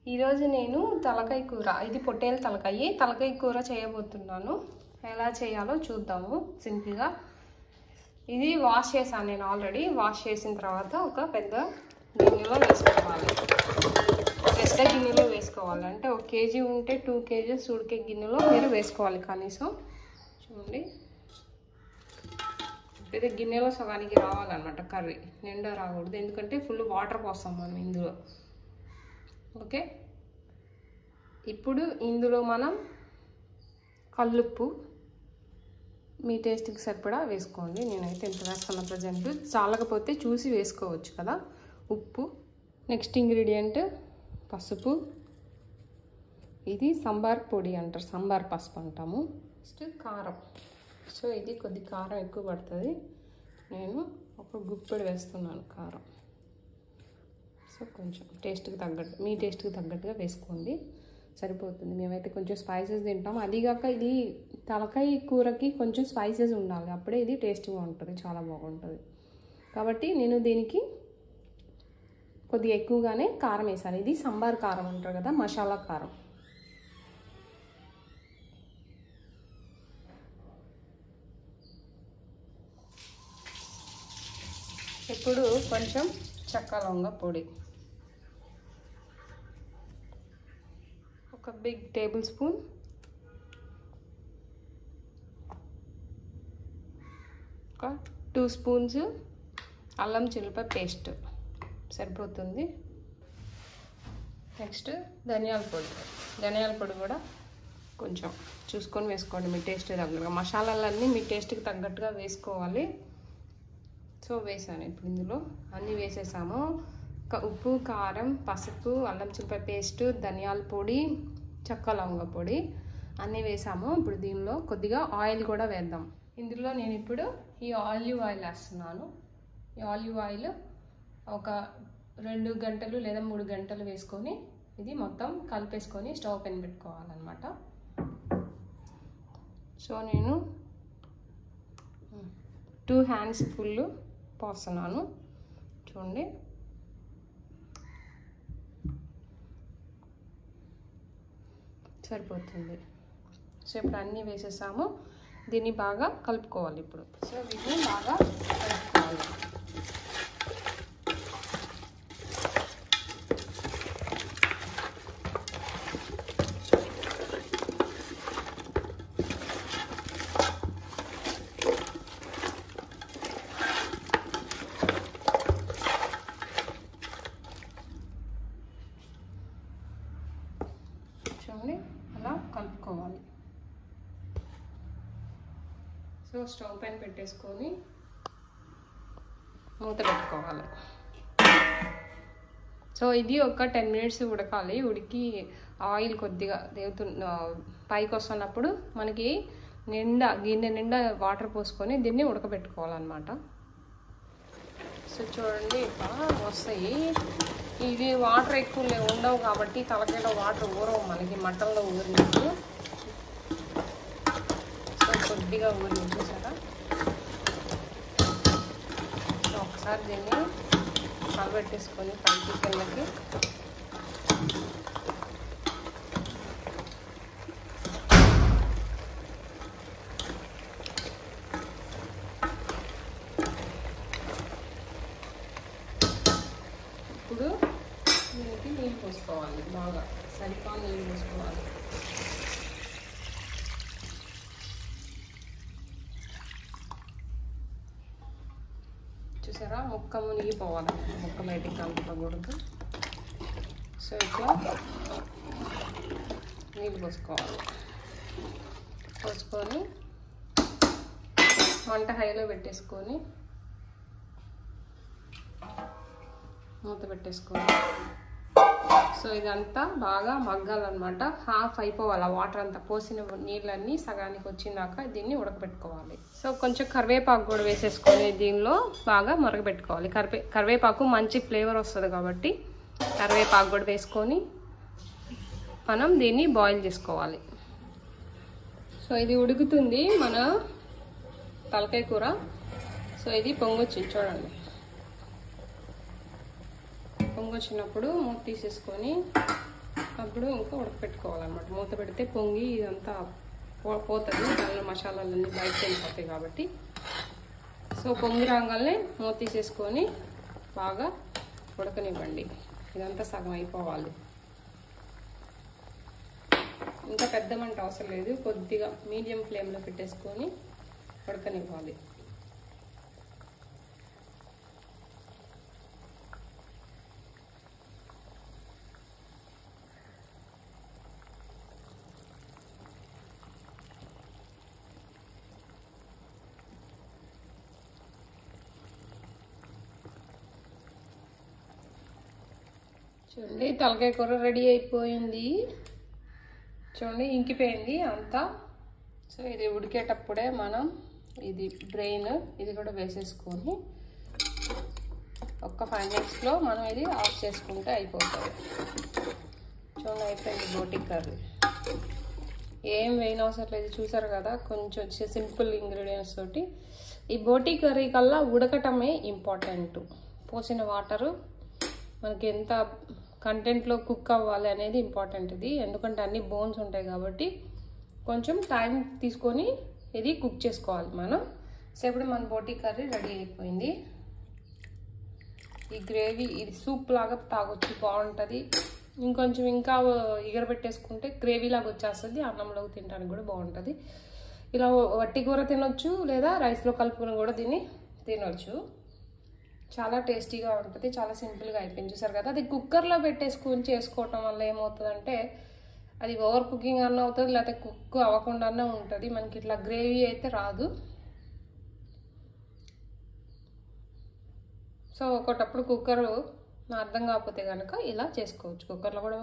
ఈరోజు నేను తలకాయ కూర, ఇది పొట్టేల తలకాయ కూర చేయబోతున్నాను. ఎలా చేయాలో చూద్దాము సింపుల్గా. ఇది వాష్ చేశాను నేను ఆల్రెడీ. వాష్ చేసిన తర్వాత ఒక పెద్ద గిన్నెలో వేసుకోవాలి. పెద్ద గిన్నెలో వేసుకోవాలి అంటే 1 కేజీ ఉంటే 2 కేజీస్ ఉడికే గిన్నెలో మీరు వేసుకోవాలి కనీసం. చూడండి, ఇది గిన్నెలో సగానికి రావాలన్నమాట కర్రీ, నిండా రాకూడదు, ఎందుకంటే ఫుల్ వాటర్ పోస్తాం మనం ఇందులో. ఓకే, ఇప్పుడు ఇందులో మనం కల్లుప్పు మీ టేస్ట్కి సరిపడా వేసుకోండి. నేనైతే ఎంత వేస్తున్నా ప్రజెంట్, చాలకపోతే చూసి వేసుకోవచ్చు కదా. ఉప్పు, నెక్స్ట్ ఇంగ్రీడియంట్ పసుపు, ఇది సంబార్ పొడి అంటారు, సంబార్ పసుపు అంటాము. నెక్స్ట్ కారం. సో ఇది కొద్ది కారం ఎక్కువ పడుతుంది, నేను ఒక గుప్పెడు వేస్తున్నాను కారం. సో కొంచెం టేస్ట్కి తగ్గట్టు, మీ టేస్ట్కి తగ్గట్టుగా వేసుకోండి, సరిపోతుంది. మేమైతే కొంచెం స్పైసెస్ తింటాం, అదిగాక ఇది తలకాయ కూరకి కొంచెం స్పైసెస్ ఉండాలి, అప్పుడే ఇది టేస్ట్గా ఉంటుంది, చాలా బాగుంటుంది. కాబట్టి నేను దీనికి కొద్దిగా ఎక్కువగానే కారం వేసాను. ఇది సంబార్ కారం అంటారు కదా, మసాలా కారం. ఇప్పుడు కొంచెం చెక్క లవంగ పొడి, ఒక బిగ్ టేబుల్ స్పూన్. ఒక 2 స్పూన్స్ అల్లం చిల్లిపాయ పేస్ట్ సరిపోతుంది. నెక్స్ట్ ధనియాల పొడి కూడా కొంచెం చూసుకొని వేసుకోండి, మీ టేస్ట్ తగ్గట్టుగా. మసాలాలన్నీ మీ టేస్ట్కి తగ్గట్టుగా వేసుకోవాలి. సో వేసాను ఇప్పుడు ఇందులో అన్నీ వేసేసాము. ఉప్పు, కారం, పసుపు, అల్లం చిల్లిపాయ పేస్ట్, ధనియాల పొడి, చెక్క లవంగ పొడి అన్నీ వేసాము. ఇప్పుడు దీనిలో కొద్దిగా ఆయిల్ కూడా వేద్దాం. ఇందులో నేను ఇప్పుడు ఈ ఆలివ్ ఆయిల్ వేస్తున్నాను. ఈ ఆలివ్ ఆయిల్ ఒక 2 గంటలు లేదా 3 గంటలు వేసుకొని ఇది మొత్తం కలిపేసుకొని స్టవ్ పైన పెట్టుకోవాలన్నమాట. సో నేను 2 హ్యాండ్స్ ఫుల్ పోస్తున్నాను, చూడండి. సరిపోతుంది. సో ఇప్పుడు అన్నీ వేసేసాము, దీన్ని బాగా కలుపుకోవాలి ఇప్పుడు. సో వీటిని బాగా కలుపుకోవాలి. అలా కలుపుకోవాలి. సో స్టవ్ పైన పెట్టేసుకొని మూత పెట్టుకోవాలి. సో ఇది ఒక 10 మినిట్స్ ఉడకాలి. ఉడికి ఆయిల్ కొద్దిగా పైకి వస్తున్నప్పుడు మనకి గిన్నె నిండా వాటర్ పోసుకొని దీన్ని ఉడకబెట్టుకోవాలన్నమాట. సో చూడండి ఇట్లా వస్తాయి. ఇది వాటర్ ఎక్కువ ఉండవు కాబట్టి తలకాయలో వాటర్ ఊరవు మనకి, మటన్లో ఊరినట్టు. సో కొద్దిగా ఊరి చూసారా. సో ఒకసారి దీన్ని కలబెట్టేసుకొని పైకి కిందకి ఇప్పుడు దీనికి నీళ్ళు పోసుకోవాలి, బాగా సరిపా నీళ్ళు పోసుకోవాలి. చూసారా, ముక్క మునిగిపోవాలి, ముక్క బయటికి కలపకూడదు. సో ఇట్లా నీళ్ళు పోసుకోవాలి. పోసుకొని మంట హైలో పెట్టేసుకొని మూత పెట్టేసుకోవాలి. సో ఇదంతా బాగా మగ్గాలన్నమాట. హాఫ్ అయిపోవాలి, వాటర్ అంతా పోసిన నీళ్ళన్నీ సగానికి వచ్చినాక దీన్ని ఉడకబెట్టుకోవాలి. సో కొంచెం కరివేపాకు కూడా వేసేసుకొని దీనిలో బాగా మరగబెట్టుకోవాలి. కరివేపాకు మంచి ఫ్లేవర్ వస్తుంది కాబట్టి కరివేపాకు కూడా వేసుకొని మనం దీన్ని బాయిల్ చేసుకోవాలి. సో ఇది ఉడుకుతుంది మన తలకాయ కూర. సో ఇది పొంగొచ్చింది చూడండి. పొంగొచ్చినప్పుడు మూత తీసేసుకొని అప్పుడు ఇంకా ఉడకపెట్టుకోవాలన్నమాట. మూత పెడితే పొంగి ఇదంతా పోతుంది, దానిలో మసాలాలన్నీ బయటకు వెళ్ళిపోతాయి కాబట్టి. సో పొంగి రాగానే మూత తీసేసుకొని బాగా ఉడకనివ్వండి. ఇదంతా సగం అయిపోవాలి. ఇంకా పెద్ద మంట అవసరం లేదు, కొద్దిగా మీడియం ఫ్లేమ్లో పెట్టేసుకొని ఉడకనివ్వాలి. చూడండి తలకాయ కూర రెడీ అయిపోయింది. చూడండి ఇంకిపోయింది అంతా. సో ఇది ఉడికేటప్పుడే మనం ఇది బ్రెయిన్ ఇది కూడా వేసేసుకొని ఒక్క 5 మినిట్స్లో మనం ఇది ఆఫ్ చేసుకుంటే అయిపోతుంది. చూడండి అయిపోయింది బోటి కర్రీ. ఏం వేయనవసరం లేదు, చూసారు కదా, కొంచెం సింపుల్ ఇంగ్రీడియంట్స్ తోటి. ఈ బోటి కర్రీ కల్లా ఉడకటమే ఇంపార్టెంట్. పోసిన వాటరు మనకి ఎంత కంటెంట్లో కుక్ అవ్వాలి అనేది ఇంపార్టెంట్ ఇది. ఎందుకంటే అన్ని బోన్స్ ఉంటాయి కాబట్టి కొంచెం టైం తీసుకొని ఇది కుక్ చేసుకోవాలి మనం. సో ఇప్పుడు మన బోటి కర్రీ రెడీ అయిపోయింది. ఈ గ్రేవీ ఇది సూప్ లాగా తాగొచ్చు, బాగుంటుంది. ఇంకొంచెం ఇంకా ఎగరబెట్టేసుకుంటే గ్రేవీ లాగా వచ్చేస్తుంది, అన్నంలోకి తినడానికి కూడా బాగుంటుంది. ఇలా వట్టి కూర తినొచ్చు, లేదా రైస్లో కలుపుకొని కూడా దీన్ని తినొచ్చు. చాలా టేస్టీగా ఉంటుంది, చాలా సింపుల్గా అయిపోయింది. చూసారు కదా, అది కుక్కర్లో పెట్టేసుకొని చేసుకోవటం వల్ల ఏమవుతుందంటే అది ఓవర్ కుకింగ్ అన్న అవుతుంది, లేకపోతే కుక్ అవ్వకుండానే ఉంటుంది. మనకి ఇట్లా గ్రేవీ అయితే రాదు. సో ఒకటప్పుడు కుక్కర్ అర్థం కాకపోతే కనుక ఇలా చేసుకోవచ్చు, కుక్కర్లో కూడా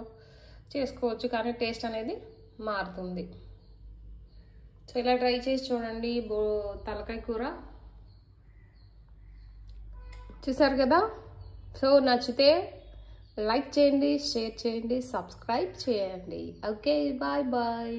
చేసుకోవచ్చు, కానీ టేస్ట్ అనేది మారుతుంది. సో ఇలా ట్రై చేసి చూడండి తలకాయ కూర. చూసారు కదా. సో నచ్చితే లైక్ చేయండి, షేర్ చేయండి, సబ్స్క్రైబ్ చేయండి. Okay, bye bye.